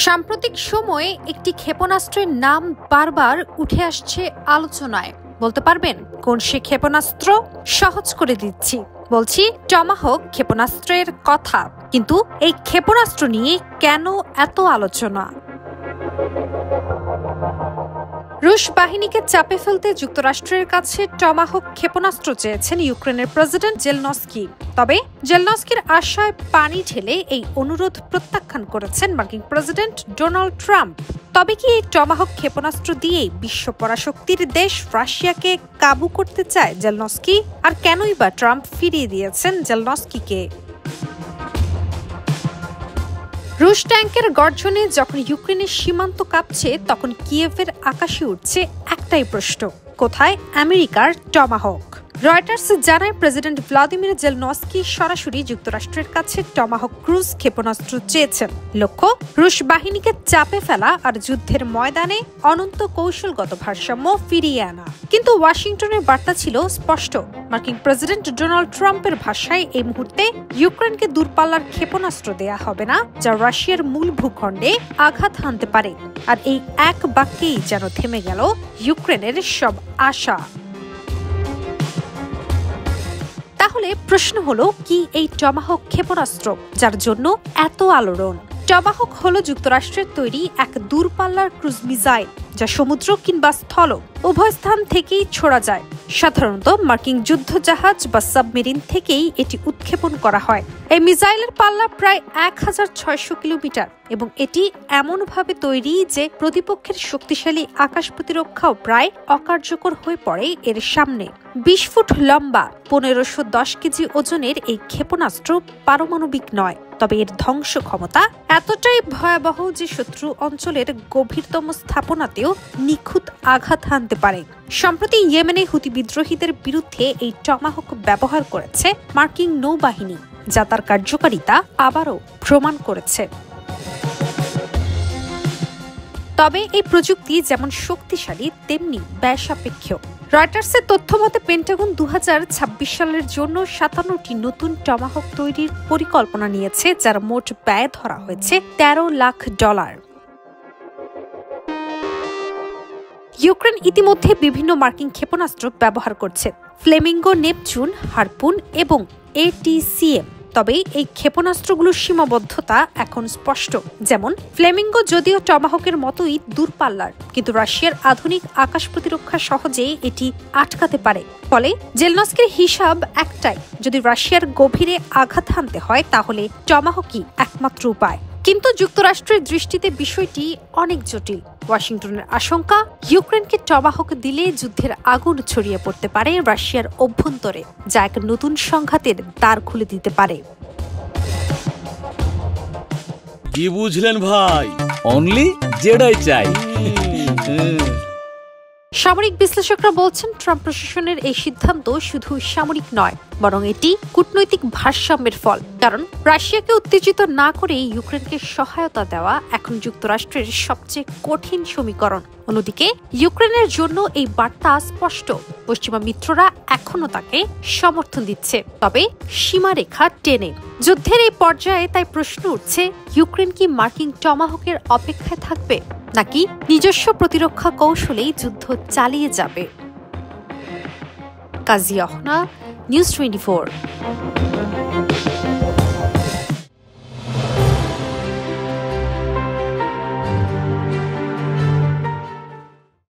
সাম্প্রতিক সময়ে একটি ক্ষেপণাস্ত্রের নাম বারবার উঠে আসছে আলোচনায়। বলতে পারবেন কোন সে ক্ষেপণাস্ত্র? সহজ করে দিচ্ছি, বলছি টমাহক ক্ষেপণাস্ত্রের কথা। কিন্তু এই ক্ষেপণাস্ত্র নিয়ে কেন এত আলোচনা? রুশ বাহিনীকে চাপে ফেলতে যুক্তরাষ্ট্রের কাছে টমাহক ক্ষেপণাস্ত্র চেয়েছেন ইউক্রেনের প্রেসিডেন্ট জেলনস্কি। তবে জেলনস্কির আশায় পানি ঢেলে এই অনুরোধ প্রত্যাখ্যান করেছেন মার্কিন প্রেসিডেন্ট ডোনাল্ড ট্রাম্প। তবে কি এই টমাহক ক্ষেপণাস্ত্র দিয়েই বিশ্ব পরাশক্তির দেশ রাশিয়াকে কাবু করতে চায় জেলনস্কি? আর কেনই বা ট্রাম্প ফিরিয়ে দিয়েছেন জেলনস্কিকে? রুশ ট্যাঙ্কের গর্জনে যখন ইউক্রেনের সীমান্ত কাঁপছে, তখন কিয়েভের আকাশে উঠছে একটাই প্রশ্ন: কোথায় আমেরিকার টমাহক? রয়টার্স জানায়, প্রেসিডেন্ট ভ্লাদিমির জেলনস্কি সরাসরি যুক্তরাষ্ট্রের কাছে টমাহক ক্রুজ ক্ষেপণাস্ত্র চেয়েছেন। লক্ষ্য রুশ বাহিনীকে চাপে ফেলা আর যুদ্ধের ময়দানে অনন্ত কৌশলগত ভারসাম্য ফিরিয়ে আনা। কিন্তু ওয়াশিংটনের বার্তা ছিল স্পষ্ট। মার্কিন প্রেসিডেন্ট ডোনাল্ড ট্রাম্পের ভাষায়, এই মুহূর্তে ইউক্রেনকে দূরপাল্লার ক্ষেপণাস্ত্র দেয়া হবে না যা রাশিয়ার মূল ভূখণ্ডে আঘাত হানতে পারে। আর এই এক বাক্যেই যেন থেমে গেল ইউক্রেনের সব আশা। তাহলে প্রশ্ন হলো, কি এই টমাহক ক্ষেপণাস্ত্র যার জন্য এত আলোড়ন? টমাহক হলো যুক্তরাষ্ট্রের তৈরি এক দূরপাল্লার ক্রুজ মিসাইল, যা সমুদ্র কিংবা স্থল উভয় স্থান থেকেই ছোড়া যায়। সাধারণত মার্কিন যুদ্ধজাহাজ বা সাবমেরিন থেকেই এটি উৎক্ষেপণ করা হয়। এই মিসাইলের পাল্লা প্রায় 1600 কিলোমিটার এবং এটি এমনভাবে তৈরি যে প্রতিপক্ষের শক্তিশালী আকাশ প্রতিরক্ষাও প্রায় অকার্যকর হয়ে পড়ে এর সামনে। 20 ফুট লম্বা, 1510 কেজি ওজনের এই ক্ষেপণাস্ত্র পারমাণবিক নয়, তবে এর ধ্বংস ক্ষমতা এতটাই ভয়াবহ যে শত্রু অঞ্চলের গভীরতম স্থাপনাতেও নিখুঁত আঘাত হানতে পারে। সম্প্রতি ইয়েমেনে হুতি বিদ্রোহীদের বিরুদ্ধে এই টমাহক ব্যবহার করেছে মার্কিন নৌবাহিনী, যা তার কার্যকারিতা আবারও প্রমাণ করেছে। তবে এই প্রযুক্তি যেমন শক্তিশালী, তেমনি ব্যয়সাপেক্ষ। রয়টার্সের তথ্য মতে পেন্টাগন 2026 সালের জন্য 57টি নতুন টমাহক তৈরির পরিকল্পনা নিয়েছে, যার মোট ব্যয় ধরা হয়েছে $13 লাখ। ইউক্রেন ইতিমধ্যে বিভিন্ন মার্কিন ক্ষেপণাস্ত্র ব্যবহার করছে: ফ্লেমিঙ্গো, নেপচুন, হারপুন এবং ATCM। তবে এই ক্ষেপণাস্ত্রগুলোর সীমাবদ্ধতা এখন স্পষ্ট। যেমন ফ্লেমিঙ্গো যদিও টমাহকের মতোই দূরপাল্লার, কিন্তু রাশিয়ার আধুনিক আকাশ প্রতিরক্ষা সহজেই এটি আটকাতে পারে। ফলে জেলনস্কির হিসাব একটাই, যদি রাশিয়ার গভীরে আঘাত হানতে হয় তাহলে টমাহকই একমাত্র উপায়। কিন্তু যুক্তরাষ্ট্রের দৃষ্টিতে বিষয়টি অনেক জটিল। ওয়াশিংটনের আশঙ্কা, ইউক্রেনকে টমাহক দিলে যুদ্ধের আগুন ছড়িয়ে পড়তে পারে রাশিয়ার অভ্যন্তরে, যা এক নতুন সংঘাতের দ্বার খুলে দিতে পারে। কি বুঝলেন ভাই? অনলি যেটাই চাই। সামরিক বিশ্লেষকরা বলছেন, ট্রাম্প প্রশাসনের এই সিদ্ধান্ত শুধু সামরিক নয়, বরং এটি কূটনৈতিক ভারসাম্যের ফল। কারণ রাশিয়াকে উত্তেজিত না করে ইউক্রেনকে সহায়তা দেওয়া এখন যুক্তরাষ্ট্রের সবচেয়ে কঠিন সমীকরণ। অন্যদিকে ইউক্রেনের জন্য এই বার্তা স্পষ্ট: পশ্চিমা মিত্ররা এখনো তাকে সমর্থন দিচ্ছে, তবে সীমারেখা টেনে। যুদ্ধের এই পর্যায়ে তাই প্রশ্ন উঠছে, ইউক্রেন কি মার্কিন টমাহকের অপেক্ষায় থাকবে, নাকি নিজস্ব প্রতিরক্ষা কৌশলেই যুদ্ধ চালিয়ে যাবে? কাজী অহনা, নিউজ 24।